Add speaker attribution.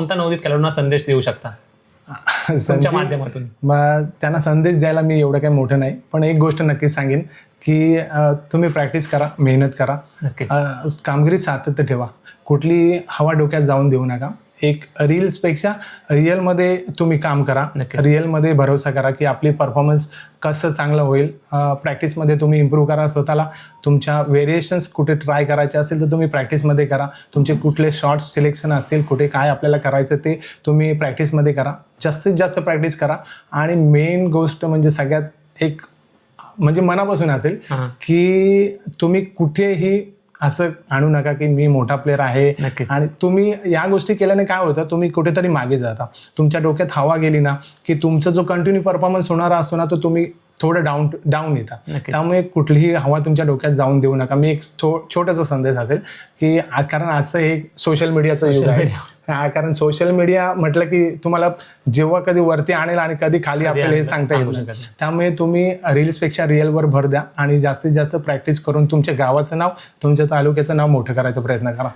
Speaker 1: कोणता नवोदित खेळाडूंना संदेश देऊ शकता तुमच्या माध्यमातून?
Speaker 2: मग त्यांना संदेश द्यायला मी एवढं काही मोठं नाही, पण एक गोष्ट नक्कीच सांगेन की तुम्ही प्रॅक्टिस करा, मेहनत करा,
Speaker 1: नक्की.
Speaker 2: कामगिरीत सातत्य ठेवा, कुठली हवा डोक्यात जाऊन देऊ नका. एक रील्सपेक्षा रिअलमध्ये तुम्ही काम करा,
Speaker 1: नक्की.
Speaker 2: रिअलमध्ये भरोसा करा की आपली परफॉर्मन्स कसं चांगलं होईल. प्रॅक्टिसमध्ये तुम्ही इम्प्रूव्ह करा स्वतःला. तुमच्या व्हेरिएशन्स कुठे ट्राय करायचे असेल तर तुम्ही प्रॅक्टिसमध्ये करा. तुमचे कुठले शॉर्ट सिलेक्शन असेल, कुठे काय आपल्याला करायचं ते तुम्ही प्रॅक्टिसमध्ये करा. जास्तीत जास्त प्रॅक्टिस करा. आणि मेन गोष्ट म्हणजे सगळ्यात एक म्हणजे मनापासून असेल की तुम्ही कुठेही असं आणू नका की मी मोठा प्लेअर आहे.
Speaker 1: नक्की.
Speaker 2: आणि तुम्ही या गोष्टी केल्याने काय होतं, तुम्ही कुठेतरी मागे जाता. तुमच्या डोक्यात हवा गेली ना की तुमचा जो कंटिन्यू परफॉर्मन्स होणारा असतो ना, तो तुम्ही थोडं डाऊन येता. त्यामुळे कुठलीही हवा तुमच्या डोक्यात जाऊन देऊ नका. मी एक छोटासा संदेश असेल की कारण आजचं हे सोशल मीडियाचं युग आहे. कारण सोशल मीडिया म्हटलं की तुम्हाला जेव्हा कधी वरती आणेल आणि कधी खाली आपल्याला हे सांगता येत नाही. त्यामुळे तुम्ही रील्सपेक्षा रिअलवर भर द्या आणि जास्तीत जास्त प्रॅक्टिस करून तुमच्या गावाचं नाव, तुमच्या तालुक्याचं नाव मोठं करायचा प्रयत्न करा.